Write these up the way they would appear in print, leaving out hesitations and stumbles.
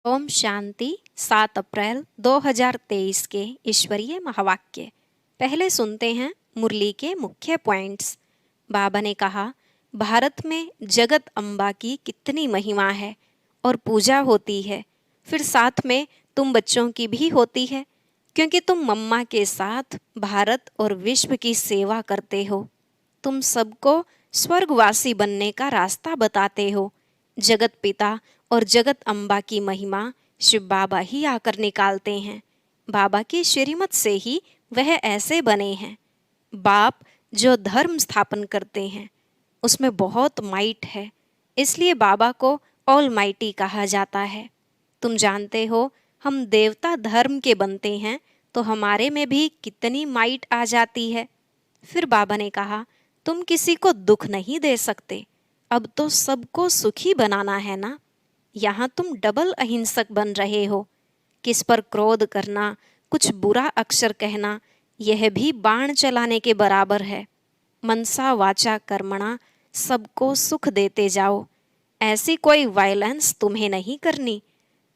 ओम शांति। 7 अप्रैल 2023 के ईश्वरीय महावाक्य। पहले सुनते हैं मुरली के मुख्य पॉइंट्स। बाबा ने कहा, भारत में जगत अम्बा की कितनी महिमा है और पूजा होती है। फिर साथ में तुम बच्चों की भी होती है, क्योंकि तुम मम्मा के साथ भारत और विश्व की सेवा करते हो। तुम सबको स्वर्गवासी बनने का रास्ता बताते हो। जगत पिता और जगत अम्बा की महिमा शिव बाबा ही आकर निकालते हैं। बाबा की श्रीमत से ही वह ऐसे बने हैं। बाप जो धर्म स्थापन करते हैं उसमें बहुत माइट है, इसलिए बाबा को ऑल माइटी कहा जाता है। तुम जानते हो, हम देवता धर्म के बनते हैं तो हमारे में भी कितनी माइट आ जाती है। फिर बाबा ने कहा, तुम किसी को दुख नहीं दे सकते, अब तो सबको सुखी बनाना है ना। यहाँ तुम डबल अहिंसक बन रहे हो। किस पर क्रोध करना, कुछ बुरा अक्षर कहना, यह भी बाण चलाने के बराबर है। मनसा वाचा कर्मणा, सबको सुख देते जाओ। ऐसी कोई वायलेंस तुम्हें नहीं करनी।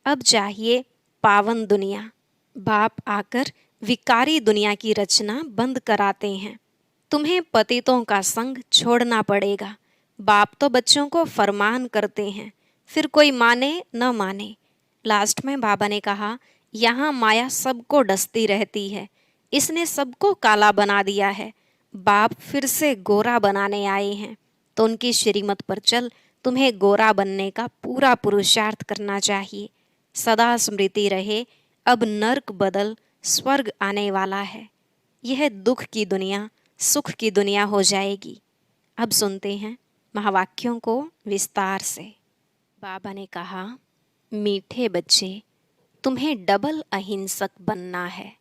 अब चाहिए पावन दुनिया। बाप आकर विकारी दुनिया की रचना बंद कराते हैं। तुम्हें पतितों का संग छोड़ना पड़ेगा। बाप तो बच्चों को फरमान करते हैं, फिर कोई माने न माने। लास्ट में बाबा ने कहा, यहाँ माया सबको डसती रहती है, इसने सबको काला बना दिया है। बाप फिर से गोरा बनाने आए हैं, तो उनकी श्रीमत पर चल तुम्हें गोरा बनने का पूरा पुरुषार्थ करना चाहिए। सदा स्मृति रहे, अब नर्क बदल स्वर्ग आने वाला है। यह दुख की दुनिया सुख की दुनिया हो जाएगी। अब सुनते हैं महावाक्यों को विस्तार से। बाबा ने कहा, मीठे बच्चे, तुम्हें डबल अहिंसक बनना है।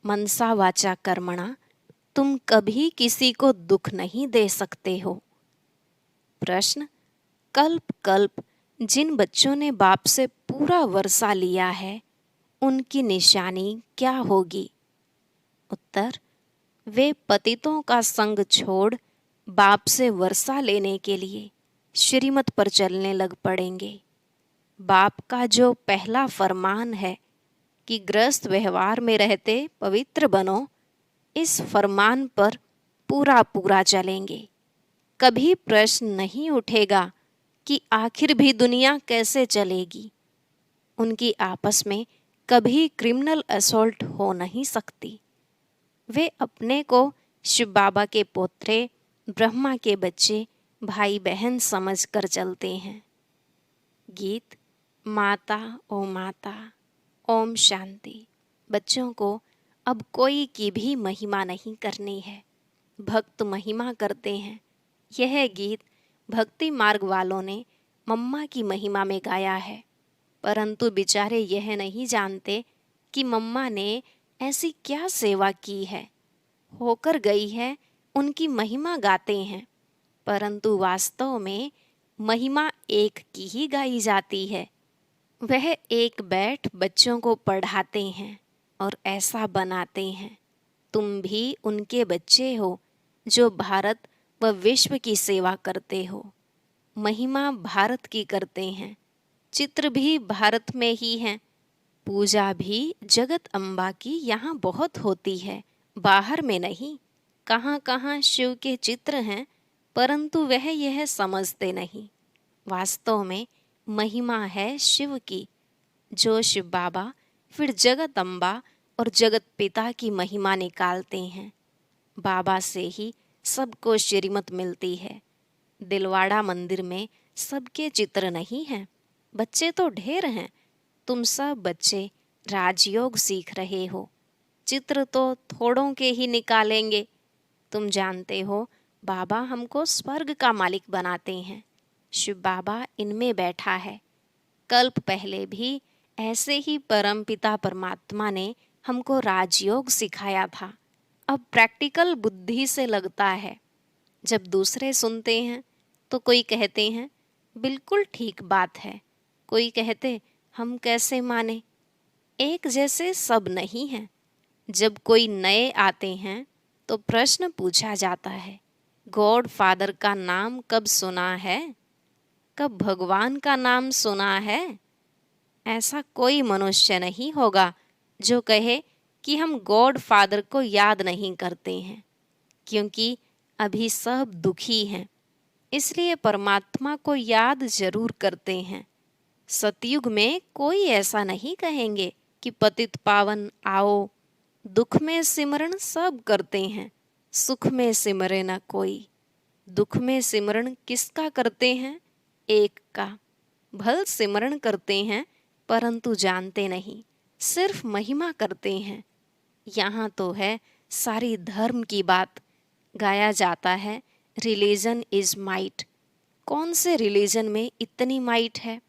मनसा वाचा कर्मणा, तुम कभी किसी को दुख नहीं दे सकते हो। प्रश्न, कल्प कल्प जिन बच्चों ने बाप से पूरा वर्षा लिया है उनकी निशानी क्या होगी। उत्तर, वे पतितों का संग छोड़ बाप से वर्षा लेने के लिए श्रीमत पर चलने लग पड़ेंगे। बाप का जो पहला फरमान है कि गृहस्थ व्यवहार में रहते पवित्र बनो, इस फरमान पर पूरा पूरा चलेंगे। कभी प्रश्न नहीं उठेगा कि आखिर भी दुनिया कैसे चलेगी। उनकी आपस में कभी क्रिमिनल असॉल्ट हो नहीं सकती। वे अपने को शिव बाबा के पोत्रे, ब्रह्मा के बच्चे, भाई बहन समझ कर चलते हैं। गीत। माता ओ माता, ओम शांति। बच्चों को अब कोई की भी महिमा नहीं करनी है, भक्त महिमा करते हैं। यह गीत भक्ति मार्ग वालों ने मम्मा की महिमा में गाया है, परंतु बेचारे यह नहीं जानते कि मम्मा ने ऐसी क्या सेवा की है, होकर गई है, उनकी महिमा गाते हैं। परंतु वास्तव में महिमा एक की ही गाई जाती है। वह एक बैठ बच्चों को पढ़ाते हैं और ऐसा बनाते हैं। तुम भी उनके बच्चे हो जो भारत व विश्व की सेवा करते हो। महिमा भारत की करते हैं, चित्र भी भारत में ही हैं। पूजा भी जगत अम्बा की यहाँ बहुत होती है, बाहर में नहीं। कहाँ कहाँ शिव के चित्र हैं, परंतु वह यह समझते नहीं। वास्तव में महिमा है शिव की, जो शिव बाबा फिर जगत अम्बा और जगत पिता की महिमा निकालते हैं। बाबा से ही सबको श्रीमत मिलती है। दिलवाड़ा मंदिर में सबके चित्र नहीं हैं, बच्चे तो ढेर हैं। तुम सब बच्चे राजयोग सीख रहे हो, चित्र तो थोड़ों के ही निकालेंगे। तुम जानते हो, बाबा हमको स्वर्ग का मालिक बनाते हैं। शिव बाबा इनमें बैठा है। कल्प पहले भी ऐसे ही परमपिता परमात्मा ने हमको राजयोग सिखाया था। अब प्रैक्टिकल बुद्धि से लगता है। जब दूसरे सुनते हैं तो कोई कहते हैं बिल्कुल ठीक बात है, कोई कहते हम कैसे माने। एक जैसे सब नहीं हैं। जब कोई नए आते हैं तो प्रश्न पूछा जाता है, गॉड फादर का नाम कब सुना है, कब भगवान का नाम सुना है। ऐसा कोई मनुष्य नहीं होगा जो कहे कि हम गॉड फादर को याद नहीं करते हैं, क्योंकि अभी सब दुखी हैं, इसलिए परमात्मा को याद जरूर करते हैं। सतयुग में कोई ऐसा नहीं कहेंगे कि पतित पावन आओ। दुख में सिमरण सब करते हैं, सुख में सिमरे न कोई। दुख में सिमरण किसका करते हैं? एक का। भल सिमरण करते हैं परंतु जानते नहीं, सिर्फ महिमा करते हैं। यहाँ तो है सारी धर्म की बात। गाया जाता है रिलीजन इज माइट। कौन से रिलीजन में इतनी माइट है?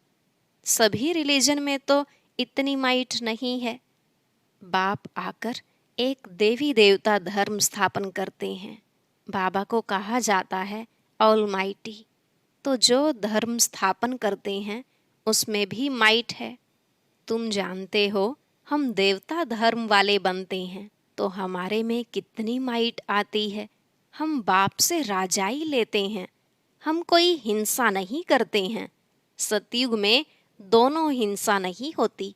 सभी रिलीजन में तो इतनी माइट नहीं है। बाप आकर एक देवी देवता धर्म स्थापन करते हैं। बाबा को कहा जाता है ऑलमाइटी। तो जो धर्म स्थापन करते हैं उसमें भी माइट है। तुम जानते हो, हम देवता धर्म वाले बनते हैं तो हमारे में कितनी माइट आती है। हम बाप से राजाई लेते हैं, हम कोई हिंसा नहीं करते हैं। सतयुग में दोनों हिंसा नहीं होती।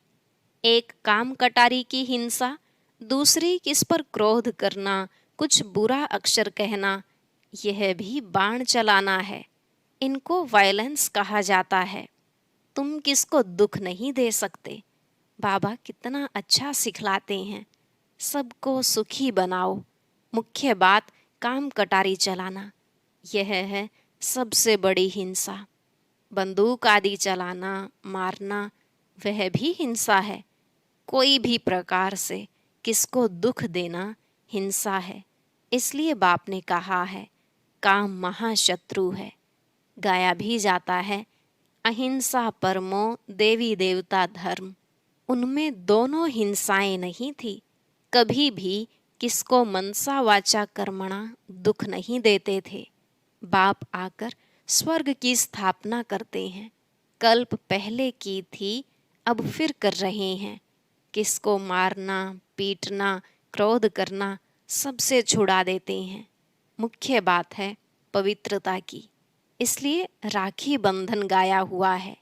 एक काम कटारी की हिंसा, दूसरी किस पर क्रोध करना, कुछ बुरा अक्षर कहना, यह भी बाण चलाना है। इनको वायलेंस कहा जाता है। तुम किसको दुख नहीं दे सकते। बाबा कितना अच्छा सिखलाते हैं, सबको सुखी बनाओ। मुख्य बात काम कटारी चलाना, यह है सबसे बड़ी हिंसा। बंदूक आदि चलाना, मारना, वह भी हिंसा है। कोई भी प्रकार से किसको दुख देना हिंसा है। इसलिए बाप ने कहा है काम महाशत्रु है। गाया भी जाता है अहिंसा परमो देवी देवता धर्म। उनमें दोनों हिंसाएं नहीं थी। कभी भी किसको मनसा वाचा कर्मणा दुख नहीं देते थे। बाप आकर स्वर्ग की स्थापना करते हैं। कल्प पहले की थी, अब फिर कर रहे हैं। किसको मारना, पीटना, क्रोध करना सबसे छुड़ा देते हैं। मुख्य बात है पवित्रता की। इसलिए राखी बंधन गाया हुआ है।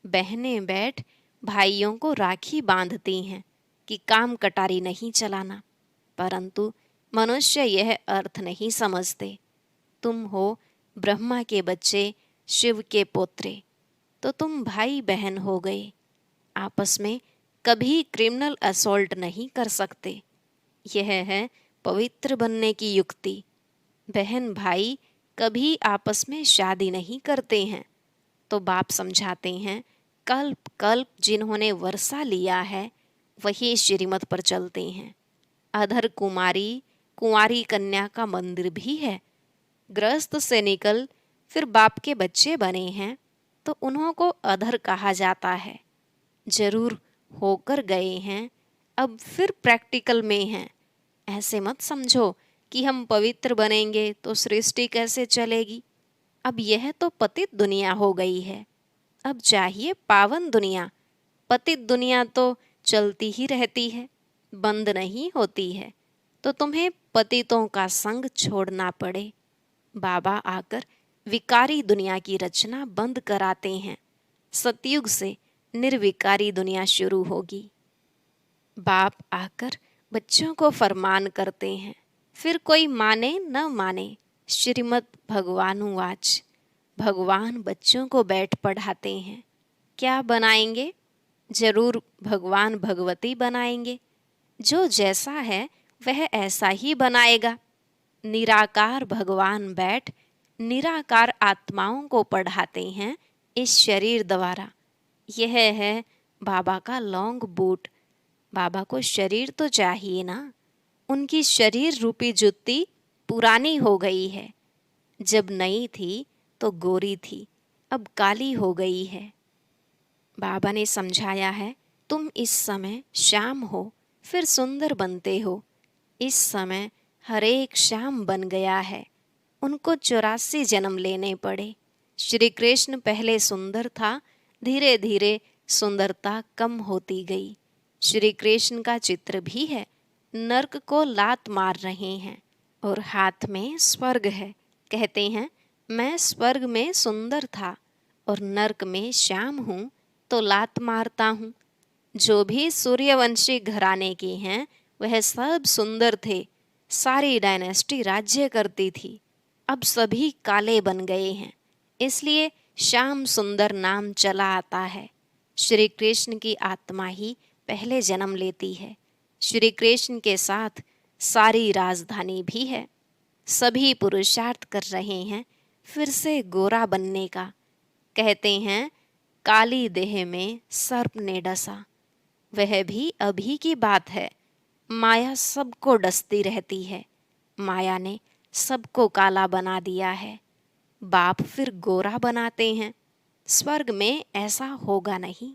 बहनें बैठ भाइयों को राखी बांधती हैं कि काम कटारी नहीं चलाना, परंतु मनुष्य यह अर्थ नहीं समझते। तुम हो ब्रह्मा के बच्चे, शिव के पोत्रे, तो तुम भाई बहन हो गए। आपस में कभी क्रिमिनल असॉल्ट नहीं कर सकते। यह है पवित्र बनने की युक्ति। बहन भाई कभी आपस में शादी नहीं करते हैं। तो बाप समझाते हैं कल्प कल्प जिन्होंने वर्षा लिया है वही श्रीमत पर चलते हैं। अधर कुमारी कुंवारी कन्या का मंदिर भी है। गृहस्थ से निकल फिर बाप के बच्चे बने हैं तो उन्हों को अधर कहा जाता है। जरूर होकर गए हैं, अब फिर प्रैक्टिकल में हैं। ऐसे मत समझो कि हम पवित्र बनेंगे तो सृष्टि कैसे चलेगी। अब यह तो पतित दुनिया हो गई है, अब चाहिए पावन दुनिया। पतित दुनिया तो चलती ही रहती है, बंद नहीं होती है। तो तुम्हें पतितों का संग छोड़ना पड़े। बाबा आकर विकारी दुनिया की रचना बंद कराते हैं। सतयुग से निर्विकारी दुनिया शुरू होगी। बाप आकर बच्चों को फरमान करते हैं, फिर कोई माने न माने। श्रीमद् भगवानुवाच। भगवान बच्चों को बैठ पढ़ाते हैं। क्या बनाएंगे? जरूर भगवान भगवती बनाएंगे। जो जैसा है वह ऐसा ही बनाएगा। निराकार भगवान बैठ निराकार आत्माओं को पढ़ाते हैं इस शरीर द्वारा। यह है बाबा का लॉन्ग बूट। बाबा को शरीर तो चाहिए ना। उनकी शरीर रूपी जुत्ती पुरानी हो गई है। जब नई थी तो गोरी थी, अब काली हो गई है। बाबा ने समझाया है तुम इस समय श्याम हो, फिर सुंदर बनते हो। इस समय हर एक श्याम बन गया है। उनको 84 जन्म लेने पड़े। श्री कृष्ण पहले सुंदर था, धीरे धीरे सुंदरता कम होती गई। श्री कृष्ण का चित्र भी है। नर्क को लात मार रहे हैं और हाथ में स्वर्ग है। कहते हैं मैं स्वर्ग में सुंदर था और नर्क में श्याम हूँ तो लात मारता हूँ। जो भी सूर्यवंशी घराने के हैं वह सब सुंदर थे। सारी डायनेस्टी राज्य करती थी। अब सभी काले बन गए हैं, इसलिए श्याम सुंदर नाम चला आता है। श्री कृष्ण की आत्मा ही पहले जन्म लेती है। श्री कृष्ण के साथ सारी राजधानी भी है। सभी पुरुषार्थ कर रहे हैं फिर से गोरा बनने का। कहते हैं काली देह में सर्प ने डसा। वह भी अभी की बात है। माया सबको डसती रहती है। माया ने सबको काला बना दिया है। बाप फिर गोरा बनाते हैं। स्वर्ग में ऐसा होगा नहीं।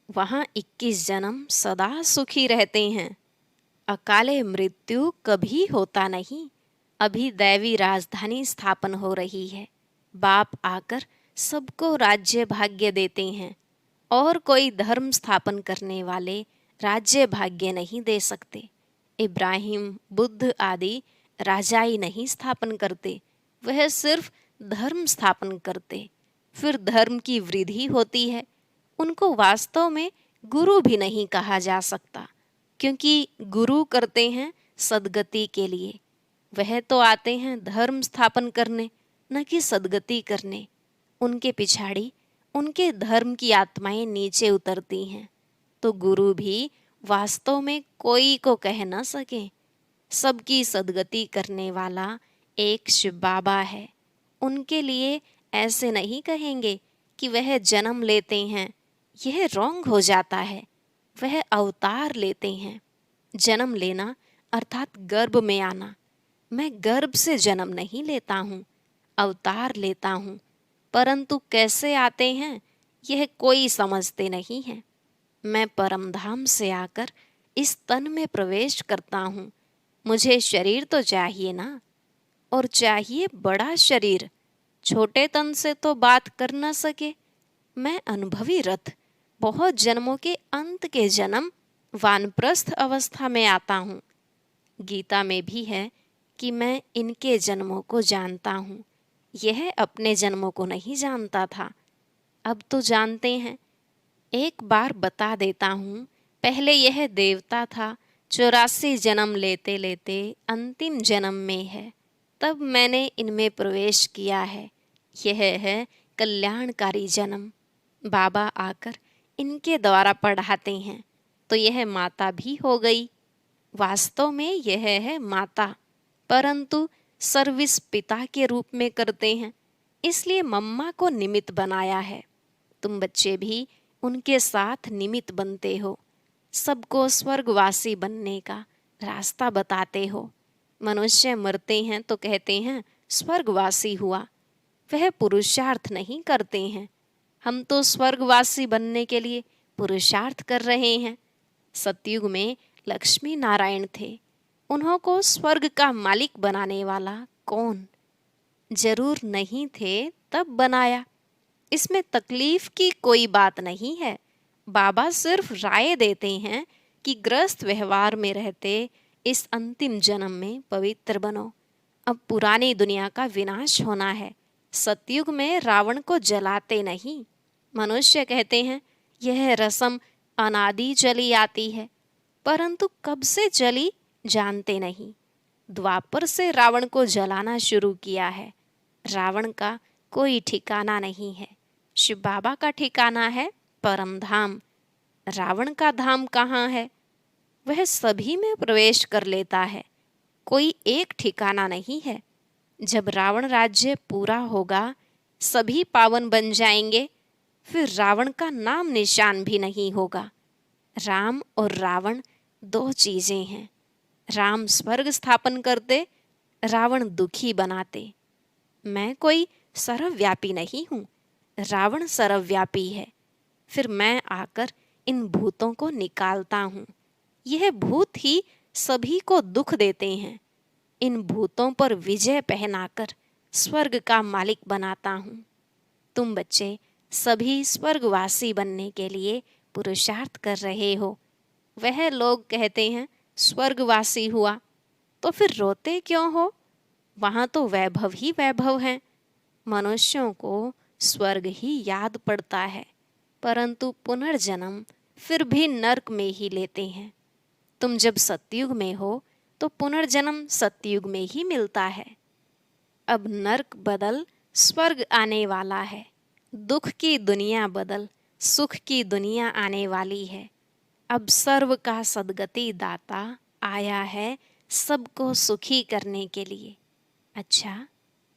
वहाँ 21 जन्म सदा सुखी रहते हैं। अकाले मृत्यु कभी होता नहीं। अभी दैवी राजधानी स्थापन हो रही है। बाप आकर सबको राज्य भाग्य देते हैं और कोई धर्म स्थापन करने वाले राज्य भाग्य नहीं दे सकते। इब्राहिम, बुद्ध आदि राजाई नहीं स्थापन करते, वह सिर्फ धर्म स्थापन करते। फिर धर्म की वृद्धि होती है। उनको वास्तव में गुरु भी नहीं कहा जा सकता, क्योंकि गुरु करते हैं सद्गति के लिए। वह तो आते हैं धर्म स्थापन करने, न कि सद्गति करने। उनके पिछाड़ी उनके धर्म की आत्माएं नीचे उतरती हैं, तो गुरु भी वास्तव में कोई को कह न सके। सबकी सद्गति करने वाला एक शिव बाबा है। उनके लिए ऐसे नहीं कहेंगे कि वह जन्म लेते हैं, यह रॉन्ग हो जाता है। वह अवतार लेते हैं। जन्म लेना अर्थात गर्भ में आना। मैं गर्भ से जन्म नहीं लेता हूँ, अवतार लेता हूँ। परंतु कैसे आते हैं यह कोई समझते नहीं है। मैं परमधाम से आकर इस तन में प्रवेश करता हूँ। मुझे शरीर तो चाहिए ना, और चाहिए बड़ा शरीर। छोटे तन से तो बात कर न सके। मैं अनुभवी रथ बहुत जन्मों के अंत के जन्म वानप्रस्थ अवस्था में आता हूँ। गीता में भी है कि मैं इनके जन्मों को जानता हूँ। यह अपने जन्मों को नहीं जानता था, अब तो जानते हैं। एक बार बता देता हूँ। पहले यह देवता था, 84 जन्म लेते लेते अंतिम जन्म में है। तब मैंने इनमें प्रवेश किया है। यह है कल्याणकारी जन्म। बाबा आकर इनके द्वारा पढ़ाते हैं, तो यह माता भी हो गई। वास्तव में यह है माता, परंतु सर्विस पिता के रूप में करते हैं, इसलिए मम्मा को निमित्त बनाया है। तुम बच्चे भी उनके साथ निमित्त बनते हो। सबको स्वर्गवासी बनने का रास्ता बताते हो। मनुष्य मरते हैं तो कहते हैं स्वर्गवासी हुआ। वह पुरुषार्थ नहीं करते हैं। हम तो स्वर्गवासी बनने के लिए पुरुषार्थ कर रहे हैं। सतयुग में लक्ष्मी नारायण थे। उन्हों को स्वर्ग का मालिक बनाने वाला कौन? जरूर नहीं थे तब बनाया। इसमें तकलीफ की कोई बात नहीं है। बाबा सिर्फ राय देते हैं कि गृहस्थ व्यवहार में रहते इस अंतिम जन्म में पवित्र बनो। अब पुरानी दुनिया का विनाश होना है। सतयुग में रावण को जलाते नहीं। मनुष्य कहते हैं यह रस्म अनादि चली आती है, परंतु कब से चली जानते नहीं। द्वापर से रावण को जलाना शुरू किया है। रावण का कोई ठिकाना नहीं है। शिव बाबा का ठिकाना है परम धाम। रावण का धाम कहाँ है? वह सभी में प्रवेश कर लेता है। कोई एक ठिकाना नहीं है। जब रावण राज्य पूरा होगा, सभी पावन बन जाएंगे, फिर रावण का नाम निशान भी नहीं होगा। राम और रावण दो चीजें हैं। राम स्वर्ग स्थापन करते, रावण दुखी बनाते। मैं कोई सर्वव्यापी नहीं हूँ, रावण सर्वव्यापी है। फिर मैं आकर इन भूतों को निकालता हूँ। यह भूत ही सभी को दुख देते हैं। इन भूतों पर विजय पहनाकर स्वर्ग का मालिक बनाता हूँ। तुम बच्चे सभी स्वर्गवासी बनने के लिए पुरुषार्थ कर रहे हो। वह लोग कहते हैं स्वर्गवासी हुआ, तो फिर रोते क्यों हो? वहाँ तो वैभव ही वैभव है। मनुष्यों को स्वर्ग ही याद पड़ता है, परंतु पुनर्जन्म फिर भी नर्क में ही लेते हैं। तुम जब सतयुग में हो तो पुनर्जन्म सतयुग में ही मिलता है। अब नर्क बदल स्वर्ग आने वाला है। दुख की दुनिया बदल सुख की दुनिया आने वाली है। अब सर्व का सद्गति दाता आया है सबको सुखी करने के लिए। अच्छा,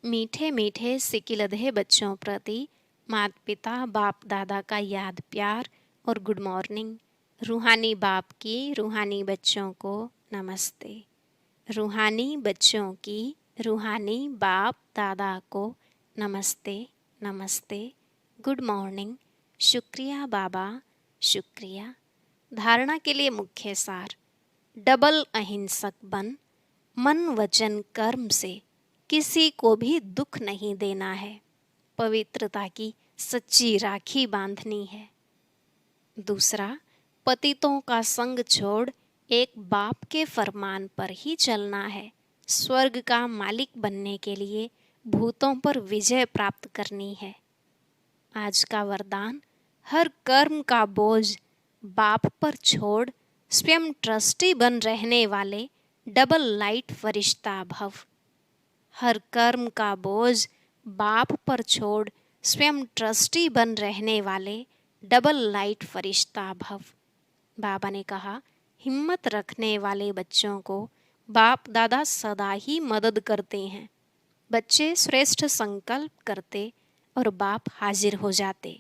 मीठे मीठे सिकिलधे बच्चों प्रति माता पिता बाप दादा का याद प्यार और गुड मॉर्निंग। रूहानी बाप की रूहानी बच्चों को नमस्ते। रूहानी बच्चों की रूहानी बाप दादा को नमस्ते नमस्ते, गुड मॉर्निंग, शुक्रिया बाबा, शुक्रिया। धारणा के लिए मुख्य सार। डबल अहिंसक बन, मन वचन कर्म से किसी को भी दुख नहीं देना है। पवित्रता की सच्ची राखी बांधनी है। दूसरा, पतितों का संग छोड़ एक बाप के फरमान पर ही चलना है। स्वर्ग का मालिक बनने के लिए भूतों पर विजय प्राप्त करनी है। आज का वरदान, हर कर्म का बोझ बाप पर छोड़ स्वयं ट्रस्टी बन रहने वाले डबल लाइट फरिश्ता भव। हर कर्म का बोझ बाप पर छोड़ स्वयं ट्रस्टी बन रहने वाले डबल लाइट फरिश्ता भव। बाबा ने कहा, हिम्मत रखने वाले बच्चों को बाप दादा सदा ही मदद करते हैं। बच्चे श्रेष्ठ संकल्प करते और बाप हाजिर हो जाते।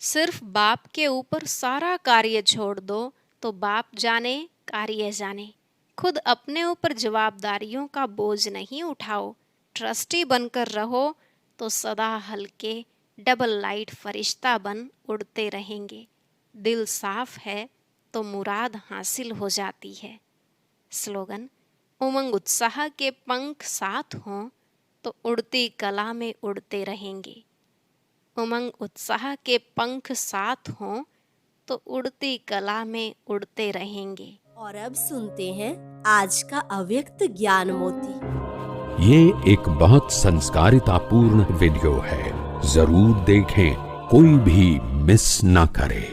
सिर्फ बाप के ऊपर सारा कार्य छोड़ दो तो बाप जाने कार्य जाने। खुद अपने ऊपर जवाबदारियों का बोझ नहीं उठाओ। ट्रस्टी बनकर रहो तो सदा हल्के डबल लाइट फरिश्ता बन उड़ते रहेंगे। दिल साफ है तो मुराद हासिल हो जाती है। स्लोगन, उमंग उत्साह के पंख साथ हों तो उड़ती कला में उड़ते रहेंगे। उमंग उत्साह के पंख साथ हों तो उड़ती कला में उड़ते रहेंगे। और अब सुनते हैं आज का अव्यक्त ज्ञान मोती। ये एक बहुत संस्कारितापूर्ण वीडियो है, जरूर देखें, कोई भी मिस ना करे।